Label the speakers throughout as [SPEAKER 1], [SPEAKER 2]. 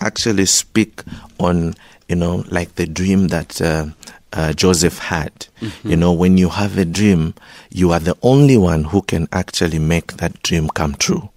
[SPEAKER 1] actually speak on, like the dream that Joseph had. When you have a dream, you are the only one who can actually make that dream come true.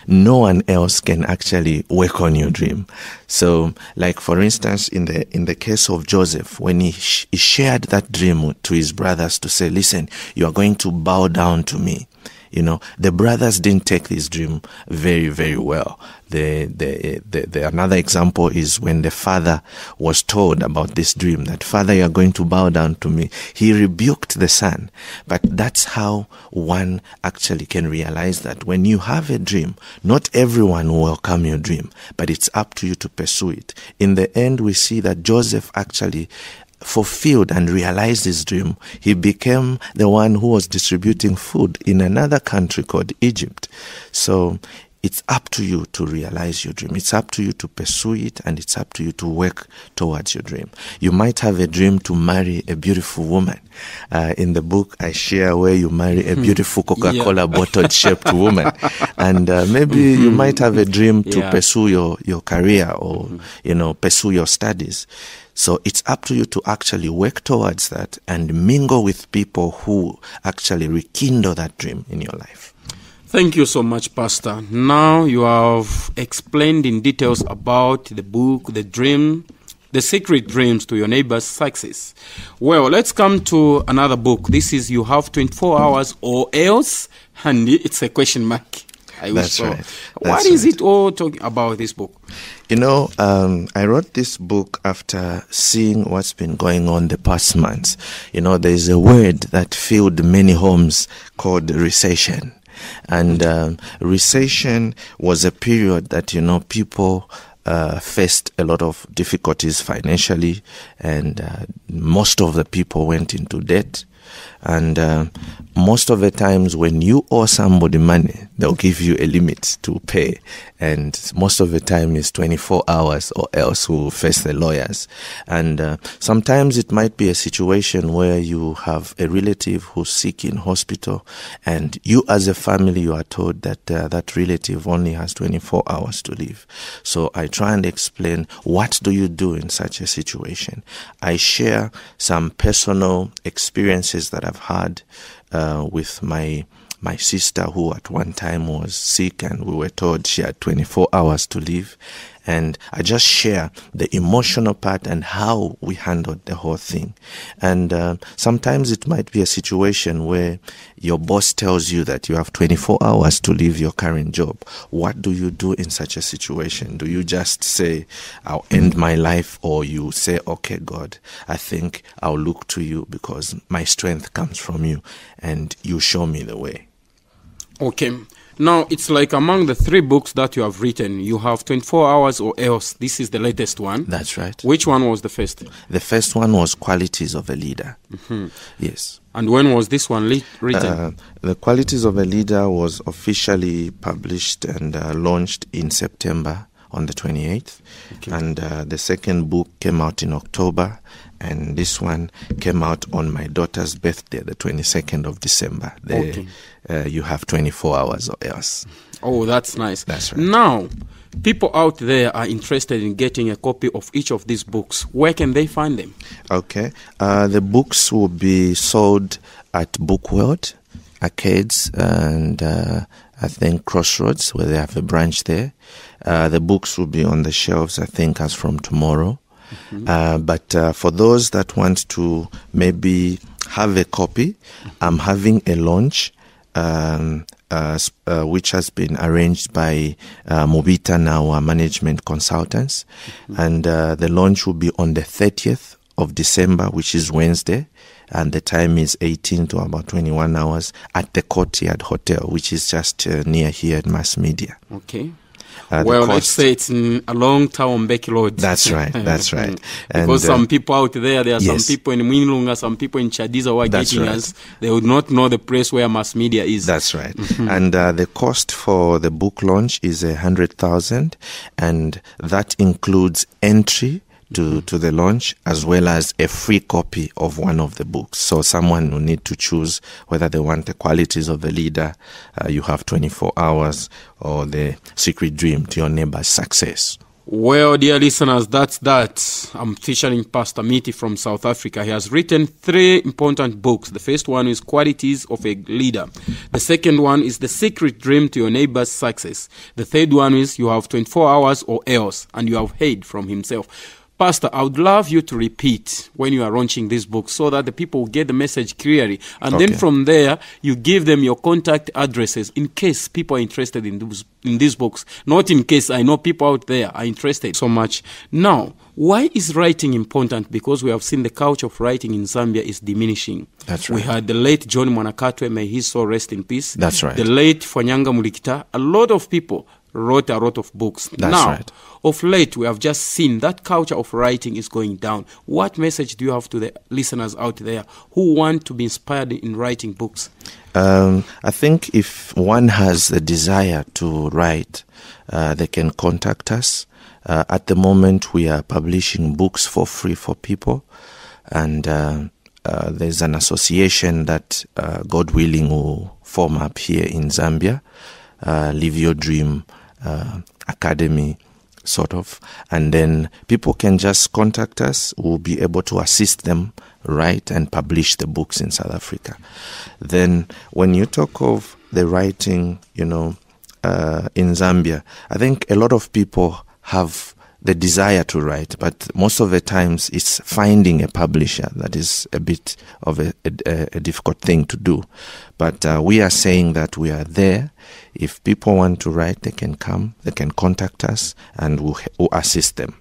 [SPEAKER 1] No one else can actually work on your dream. So, like for instance, in the case of Joseph, when he shared that dream to his brothers to say, listen, you are going to bow down to me. The brothers didn't take this dream very, very well. The another example is when the father was told about this dream, that Father, you are going to bow down to me. He rebuked the son. But that's how one actually can realize that when you have a dream, not everyone will welcome your dream, but it's up to you to pursue it. In the end, we see that Joseph actually fulfilled and realized his dream. He became the one who was distributing food in another country called Egypt. So it's up to you to realize your dream. It's up to you to pursue it, and it's up to you to work towards your dream. You might have a dream to marry a beautiful woman. In the book, I share where you marry a beautiful Coca-Cola bottle-shaped woman. And maybe you might have a dream to pursue your career or, pursue your studies. So it's up to you to actually work towards that and mingle with people who actually rekindle that dream in your life.
[SPEAKER 2] Thank you so much, Pastor. Now you have explained in details about the book, the dream, the secret dreams to your neighbor's success. Well, let's come to another book. This is You Have 24 Hours or Else, and it's a question mark.
[SPEAKER 1] That's right.
[SPEAKER 2] What is it all talking about, this book?
[SPEAKER 1] I wrote this book after seeing what's been going on the past months. There's a word that filled many homes called recession. And recession was a period that, people faced a lot of difficulties financially, and most of the people went into debt. And most of the times when you owe somebody money, they'll give you a limit to pay. And most of the time is 24 hours or else we'll face the lawyers. And sometimes it might be a situation where you have a relative who's sick in hospital, and you as a family, you are told that that relative only has 24 hours to live. So I try and explain, what do you do in such a situation? I share some personal experiences that I've had with my sister, who at one time was sick, and we were told she had 24 hours to live. And I just share the emotional part and how we handled the whole thing. And sometimes it might be a situation where your boss tells you that you have 24 hours to leave your current job. What do you do in such a situation? Do you just say, I'll end my life? Or you say, okay, God, I think I'll look to you because my strength comes from you and you show me the way.
[SPEAKER 2] Okay. Now, it's like among the 3 books that you have written, You Have 24 Hours or Else. This is the latest one.
[SPEAKER 1] That's right.
[SPEAKER 2] Which one was the first?
[SPEAKER 1] The first one was Qualities of a Leader.
[SPEAKER 2] Mm-hmm.
[SPEAKER 1] Yes.
[SPEAKER 2] And when was this one written?
[SPEAKER 1] The Qualities of a Leader was officially published and launched in September on the 28th. Okay. And the second book came out in October. And this one came out on my daughter's birthday, the 22nd of December. You Have 24 Hours or Else.
[SPEAKER 2] Oh, that's nice.
[SPEAKER 1] That's right.
[SPEAKER 2] Now, people out there are interested in getting a copy of each of these books. Where can they find them? Okay.
[SPEAKER 1] The books will be sold at Bookworld, Arcades, and I think Crossroads, where they have a branch there. The books will be on the shelves, I think, as from tomorrow. Mm-hmm. But for those that want to maybe have a copy, I'm having a launch which has been arranged by Mobita, now our management consultants. Mm-hmm. And the launch will be on the 30th of December, which is Wednesday. And the time is 18 to about 21 hours at the Courtyard Hotel, which is just near here at Mass Media.
[SPEAKER 2] Okay. Let's say it's along Town Becky Road.
[SPEAKER 1] That's right, that's right.
[SPEAKER 2] Because some people out there are some people in Mwinlunga, some people in Chadiza who are getting us. They would not know the place where Mass Media is.
[SPEAKER 1] That's right. Mm-hmm. And the cost for the book launch is 100,000, and that includes entry to the launch, as well as a free copy of one of the books. So someone will need to choose whether they want the Qualities of a Leader, You Have 24 Hours, or the Secret Dream to Your Neighbor's Success.
[SPEAKER 2] Well, dear listeners, that's that. I'm featuring Pastor Miti from South Africa. He has written 3 important books. The first one is Qualities of a Leader. The second one is The Secret Dream to Your Neighbor's Success. The third one is You Have 24 Hours or Else, and You Have Heard from Himself. Pastor, I would love you to repeat when you are launching this book so that the people get the message clearly. And then from there, you give them your contact addresses in case people are interested in these books. Not in case, I know people out there are interested so much. Now, why is writing important? Because we have seen the culture of writing in Zambia is diminishing.
[SPEAKER 1] That's right.
[SPEAKER 2] We had the late John Mwanakatwe, may his soul rest in peace.
[SPEAKER 1] That's right.
[SPEAKER 2] The late Fanyanga Mulikita. A lot of people wrote a lot of books.
[SPEAKER 1] That's
[SPEAKER 2] now,
[SPEAKER 1] right.
[SPEAKER 2] Of late, we have just seen that culture of writing is going down. What message do you have to the listeners out there who want to be inspired in writing books?
[SPEAKER 1] I think if one has the desire to write, they can contact us. At the moment, we are publishing books for free for people. And there's an association that, God willing, will form up here in Zambia, Live Your Dream Academy, sort of. And then people can just contact us. We'll be able to assist them write and publish the books in South Africa. Then when you talk of the writing, in Zambia, I think a lot of people have the desire to write, but most of the times it's finding a publisher that is a bit of a difficult thing to do. But we are saying that we are there. If people want to write, they can come, they can contact us, and we'll assist them.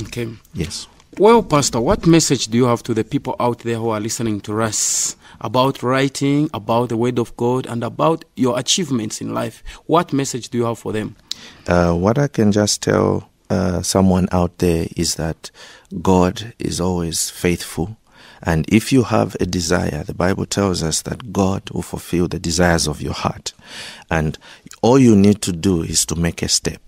[SPEAKER 2] Okay.
[SPEAKER 1] Yes.
[SPEAKER 2] Well, Pastor, what message do you have to the people out there who are listening to us about writing, about the Word of God, and about your achievements in life? What message do you have for them?
[SPEAKER 1] What I can just tell someone out there is that God is always faithful. And if you have a desire, the Bible tells us that God will fulfill the desires of your heart. And all you need to do is to make a step.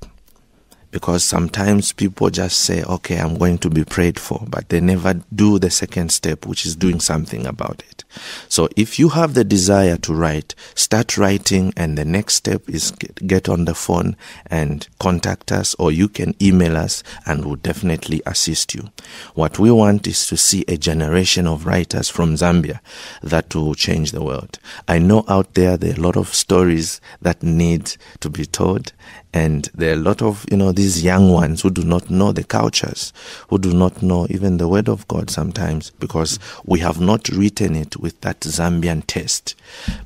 [SPEAKER 1] Because sometimes people just say, okay, I'm going to be prayed for, but they never do the second step, which is doing something about it. So if you have the desire to write, start writing, and the next step is get on the phone and contact us, or you can email us and we'll definitely assist you. What we want is to see a generation of writers from Zambia that will change the world. I know out there are a lot of stories that need to be told, and there are a lot of, these young ones who do not know the cultures, who do not know even the Word of God sometimes, because we have not written it with that Zambian taste.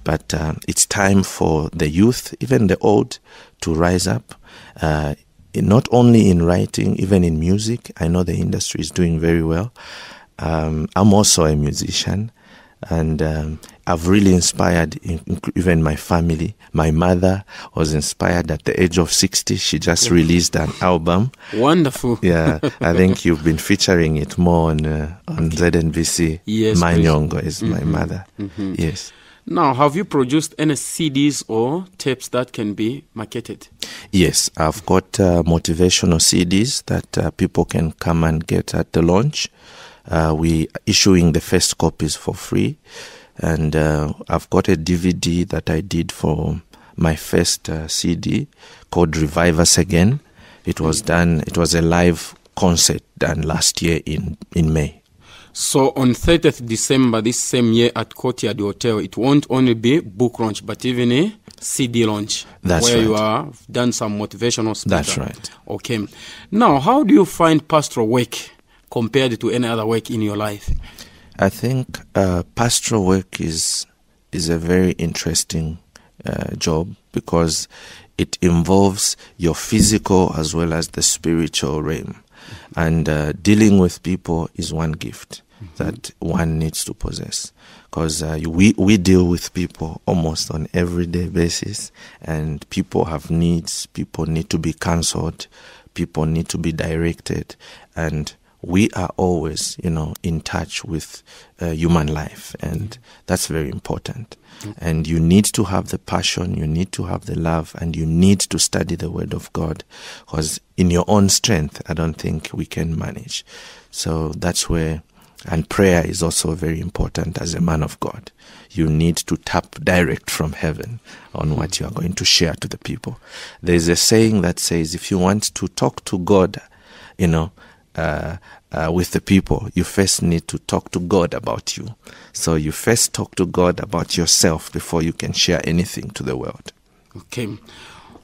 [SPEAKER 1] But it's time for the youth, even the old, to rise up, not only in writing, even in music. I know the industry is doing very well. I'm also a musician. And I've really inspired even my family. My mother was inspired at the age of 60. She just released an album.
[SPEAKER 2] Wonderful.
[SPEAKER 1] Yeah, I think you've been featuring it more on ZNBC.
[SPEAKER 2] Yes,
[SPEAKER 1] Manyongo is my mother. Mm-hmm. Yes.
[SPEAKER 2] Now, have you produced any CDs or tapes that can be marketed?
[SPEAKER 1] Yes, I've got motivational CDs that people can come and get at the launch. We issuing the first copies for free, and I've got a DVD that I did for my first CD called Revive Us Again. It was a live concert done last year in May.
[SPEAKER 2] So on 30th December this same year at Courtyard Hotel, it won't only be book launch, but even a CD launch.
[SPEAKER 1] That's
[SPEAKER 2] where
[SPEAKER 1] right.
[SPEAKER 2] you have done some motivational speaker.
[SPEAKER 1] That's right.
[SPEAKER 2] Okay. Now, how do you find pastoral work compared to any other work in your life?
[SPEAKER 1] I think pastoral work is a very interesting job, because it involves your physical as well as the spiritual realm. And dealing with people is one gift that one needs to possess, because we deal with people almost on everyday basis, and people have needs. People need to be counseled. People need to be directed, and we are always, in touch with human life, and that's very important. And you need to have the passion, you need to have the love, and you need to study the Word of God, because in your own strength, I don't think we can manage. So that's where, and prayer is also very important as a man of God. You need to tap direct from heaven on what you are going to share to the people. There's a saying that says, if you want to talk to God with the people, you first need to talk to God about you. So you first talk to God about yourself before you can share anything to the world.
[SPEAKER 2] Okay.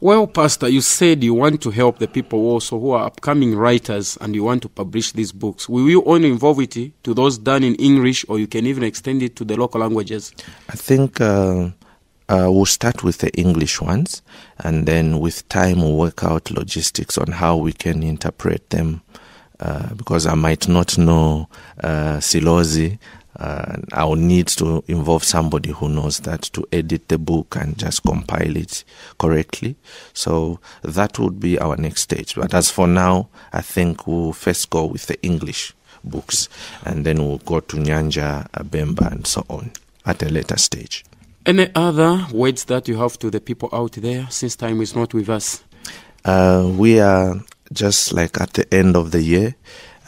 [SPEAKER 2] Well, Pastor, you said you want to help the people also who are upcoming writers and you want to publish these books. Will you only involve it to those done in English, or you can even extend it to the local languages?
[SPEAKER 1] I think we'll start with the English ones, and then with time we'll work out logistics on how we can interpret them. Because I might not know Silozi, I'll need to involve somebody who knows that to edit the book and just compile it correctly. So that would be our next stage. But as for now, I think we'll first go with the English books, and then we'll go to Nyanja, Bemba, and so on at a later stage.
[SPEAKER 2] Any other words that you have to the people out there, since time is not with us?
[SPEAKER 1] We are just like at the end of the year,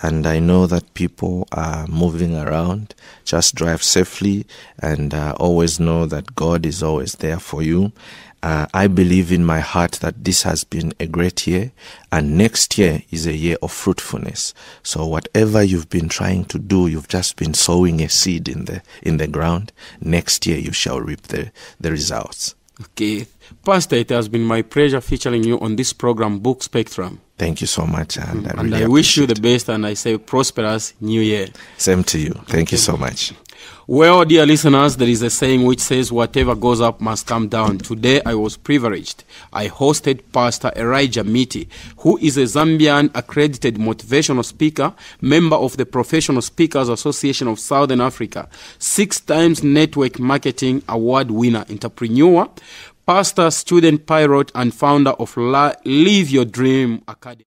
[SPEAKER 1] and I know that people are moving around. Just drive safely, and always know that God is always there for you. I believe in my heart that this has been a great year, and next year is a year of fruitfulness. So whatever you've been trying to do, you've just been sowing a seed in the ground. Next year you shall reap the results.
[SPEAKER 2] Okay. Pastor, it has been my pleasure featuring you on this program, Book Spectrum.
[SPEAKER 1] Thank you so much. And
[SPEAKER 2] I wish you the best, and I say prosperous New Year.
[SPEAKER 1] Same to you. Thank you so much.
[SPEAKER 2] Well, dear listeners, there is a saying which says whatever goes up must come down. Today I was privileged. I hosted Pastor Elijah Miti, who is a Zambian accredited motivational speaker, member of the Professional Speakers Association of Southern Africa, 6 times Network Marketing Award winner, entrepreneur, pastor, student pilot, and founder of Live Your Dream Academy.